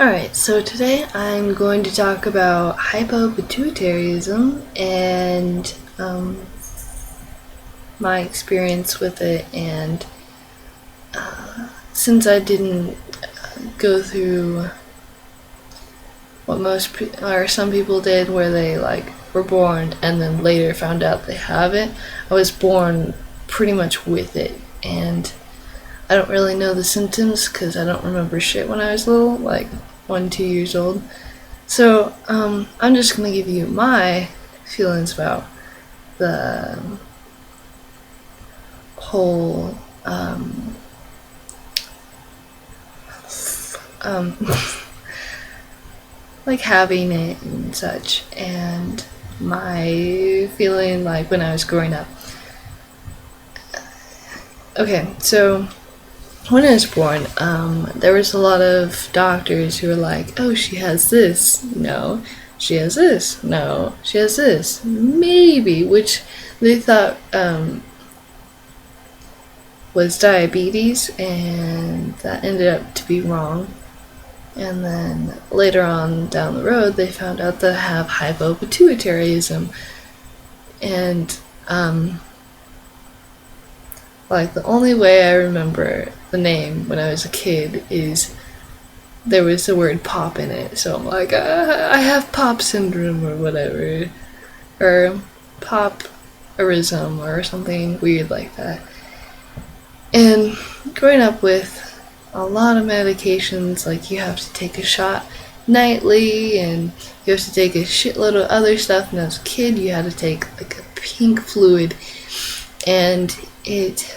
Alright, so today I'm going to talk about hypopituitarism and my experience with it. And since I didn't go through what some people did, where they were born and then later found out they have it, I was born pretty much with it, and I don't really know the symptoms because I don't remember shit when I was little, like 1-2 years old. So I'm just gonna give you my feelings about the whole like having it and such, and my feeling like when I was growing up. Okay, so when I was born, there was a lot of doctors who were like, oh, she has this, no, she has this, no, she has this, maybe, which they thought was diabetes, and that ended up to be wrong. And then later on down the road, they found out that I have hypopituitarism, and the only way I remember the name when I was a kid is there was the word pop in it. So I'm like, I have pop syndrome or whatever. Or pop-arism or something weird like that. And growing up with a lot of medications, like you have to take a shot nightly and you have to take a shitload of other stuff. And as a kid, you had to take like a pink fluid. And it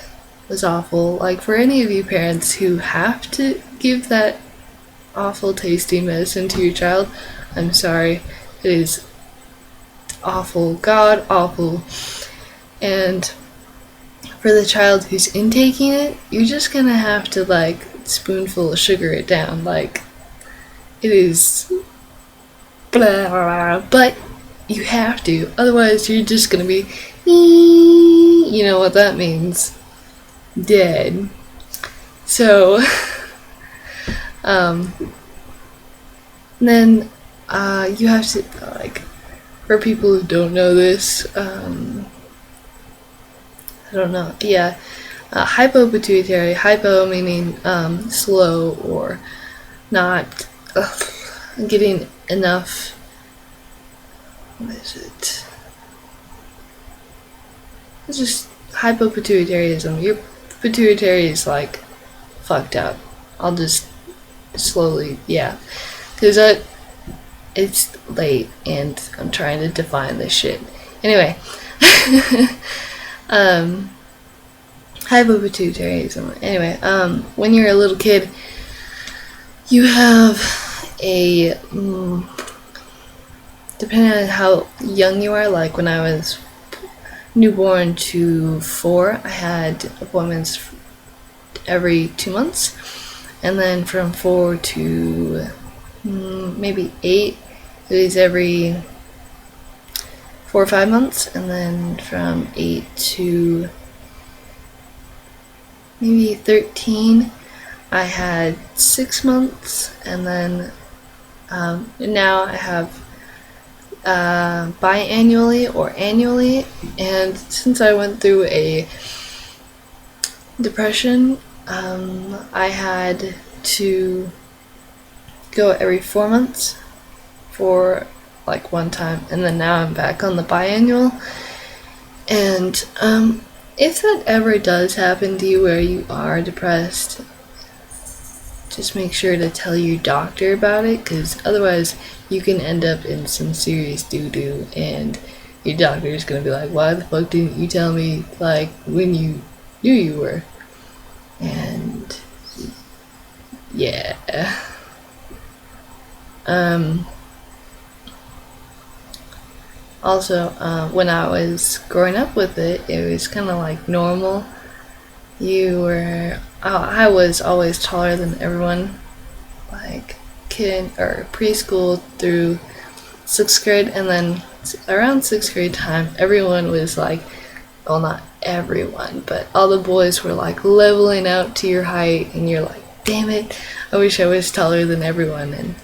was awful. Like, for any of you parents who have to give that awful tasting medicine to your child, I'm sorry. It is awful, god awful. And for the child who's intaking it, you're just gonna have to spoonful of sugar it down. Like, it is blah, blah, blah, but you have to, otherwise you're just gonna be, you know what that means, dead. So then you have to, for people who don't know this, I don't know, yeah, hypopituitary, hypo meaning slow or not getting enough, what is it? It's just hypopituitarism. Your pituitary is fucked up. I'll just slowly, yeah, because it's late and I'm trying to define this shit. Anyway, hypopituitarism. Anyway, when you're a little kid, you have a depending on how young you are. Like when I was newborn to 4, I had appointments every 2 months, and then from 4 to maybe 8, it was every 4 or 5 months, and then from 8 to maybe 13, I had 6 months, and then now I have biannually or annually. And since I went through a depression, I had to go every 4 months for one time, and then now I'm back on the biannual. And if that ever does happen to you where you are depressed, just make sure to tell your doctor about it, because otherwise you can end up in some serious doo-doo, and your doctor is going to be like, why the fuck didn't you tell me when you knew you were? And yeah. Also, when I was growing up with it, it was kind of normal. I was always taller than everyone, kid or preschool through 6th grade, and then around 6th grade time, everyone was well, not everyone, but all the boys were leveling out to your height, and you're damn it, I wish I was taller than everyone, and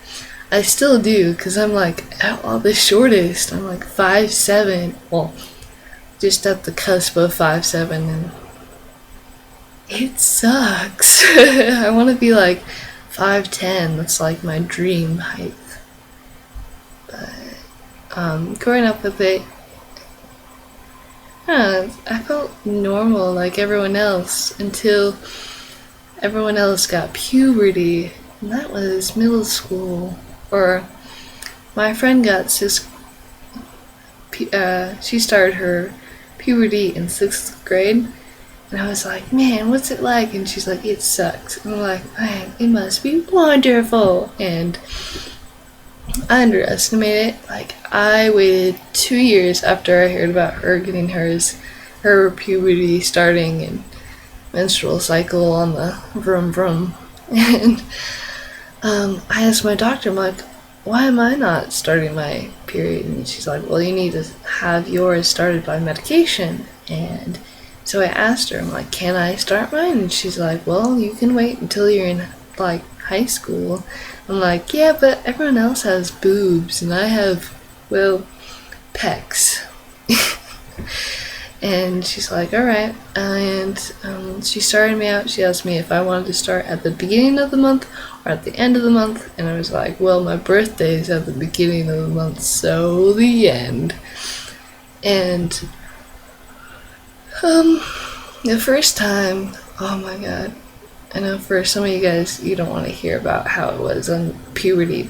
I still do, because I'm like the shortest. I'm like 5'7", well, just at the cusp of 5'7", and it sucks. I want to be like 5'10", that's like my dream height. But growing up with it, I felt normal like everyone else until everyone else got puberty, and that was middle school. Or my friend got she started her puberty in 6th grade, and I was like, man, what's it like? And she's like, it sucks. And I'm like, man, it must be wonderful. And I underestimated it. Like, I waited 2 years after I heard about her getting her puberty starting and menstrual cycle on the vroom vroom. And I asked my doctor, I'm like, why am I not starting my period? And she's like, well, you need to have yours started by medication. And so I asked her, I'm like, can I start mine? And she's like, well, you can wait until you're in like high school. I'm like, yeah, but everyone else has boobs and I have, well, pecs. And she's like, alright. And she started me out. She asked me if I wanted to start at the beginning of the month or at the end of the month. And I was like, well, my birthday is at the beginning of the month, so the end. And the first time, oh my god. I know for some of you guys, you don't want to hear about how it was on puberty,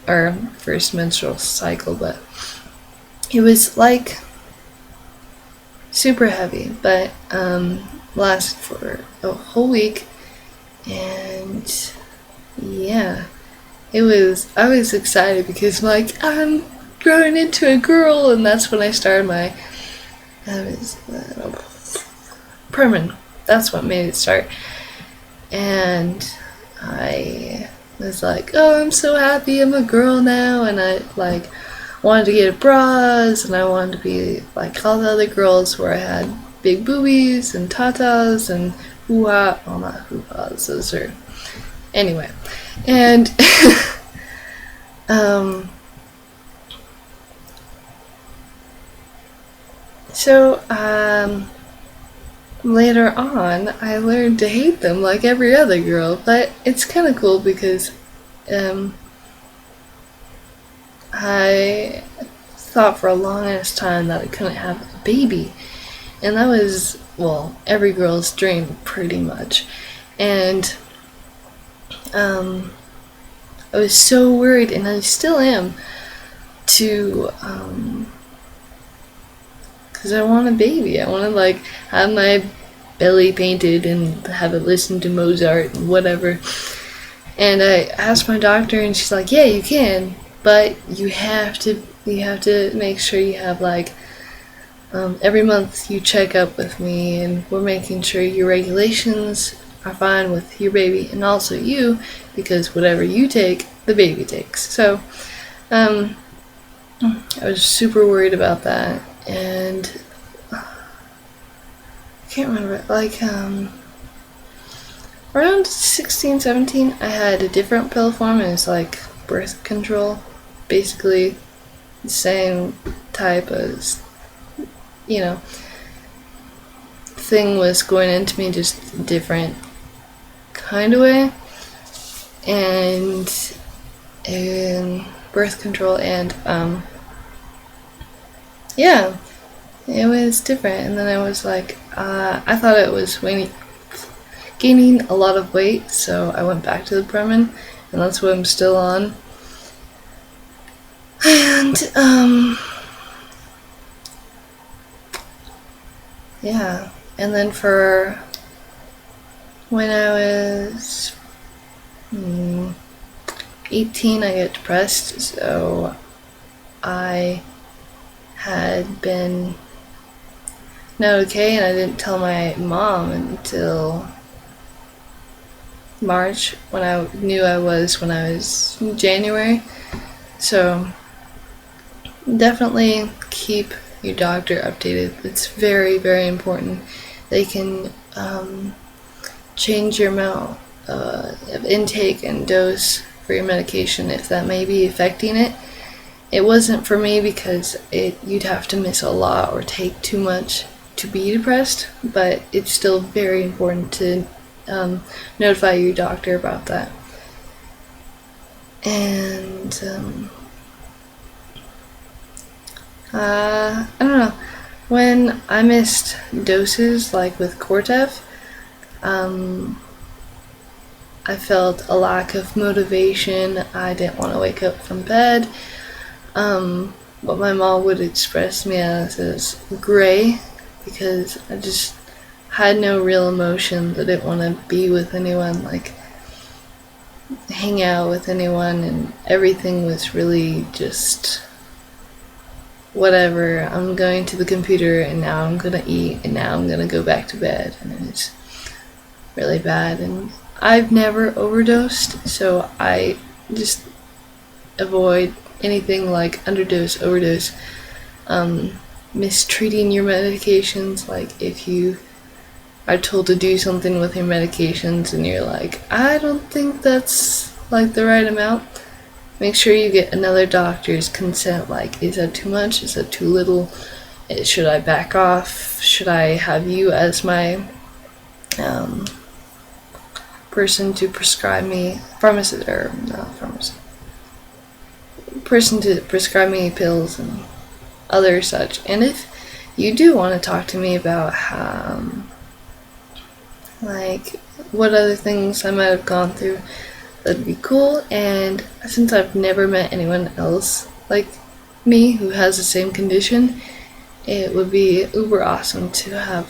or first menstrual cycle, but it was like super heavy, but lasted for a whole week, and yeah, I was excited because I'm growing into a girl, and that's when I started my Permin. That's what made it start. And I was like, oh, I'm so happy I'm a girl now, and I like wanted to get bras, and I wanted to be like all the other girls where I had big boobies and tatas and hoo-ha. Well, not hoo-has, those are... Anyway. And so later on, I learned to hate them like every other girl, but it's kind of cool because I thought for a long ass time that I couldn't have a baby, and that was, well, every girl's dream pretty much. And I was so worried, and I still am, to because I want a baby. I want to like have my belly painted and have it listen to Mozart and whatever. And I asked my doctor, and she's like, yeah, you can, but you have to make sure you have like every month you check up with me, and we're making sure your regulations are fine with your baby and also you, because whatever you take, the baby takes. So I was super worried about that, and I can't remember, like around 16, 17, I had a different pill form. It was like birth control, basically the same type as, thing was going into me, just different kind of way. And birth control, and yeah, it was different. And then I was like, I thought it was gaining a lot of weight, so I went back to the Premen, and that's what I'm still on. And yeah, and then for when I was 18, I got depressed, so I had been not okay, and I didn't tell my mom until March, when I knew I was in January. So definitely keep your doctor updated. It's very, very important. They can change your amount of intake and dose for your medication, if that may be affecting it. It wasn't for me because you'd have to miss a lot or take too much to be depressed, but it's still very important to notify your doctor about that. And I don't know, when I missed doses, like with Cortef, I felt a lack of motivation. I didn't want to wake up from bed. What my mom would express me as is gray, because I just had no real emotion. I didn't want to be with anyone, like hang out with anyone, and everything was really just whatever. I'm going to the computer, and now I'm gonna eat, and now I'm gonna go back to bed, and it's really bad. And I've never overdosed, so I just avoid anything like underdose, overdose, mistreating your medications. Like if you are told to do something with your medications and you're like, I don't think that's like the right amount, make sure you get another doctor's consent. Like, is that too much? Is that too little? Should I back off? Should I have you as my person to prescribe me, person to prescribe me pills and other such. And if you do want to talk to me about like what other things I might have gone through, that'd be cool. And since I've never met anyone else like me who has the same condition, it would be uber awesome to have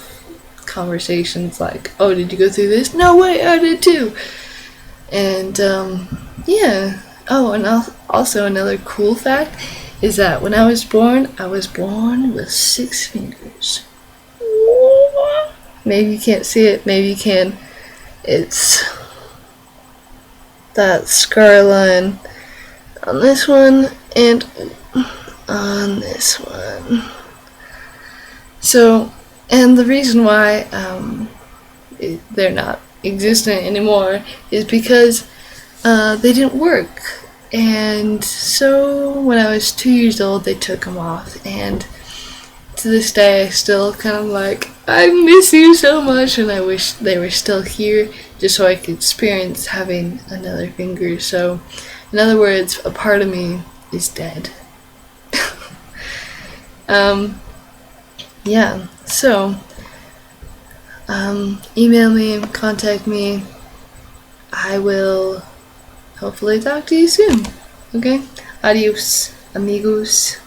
conversations like, oh, did you go through this? No way, I did too. And yeah. Oh, and also another cool fact is that when I was born with 6 fingers. Maybe you can't see it, maybe you can. It's that scar line on this one and on this one. So, and the reason why they're not existent anymore is because they didn't work. And so when I was 2 years old, they took them off, and to this day I still kind of like, I miss you so much, and I wish they were still here just so I could experience having another finger. So in other words, a part of me is dead. Yeah, so email me, contact me. I will hopefully talk to you soon. Okay? Adios, amigos.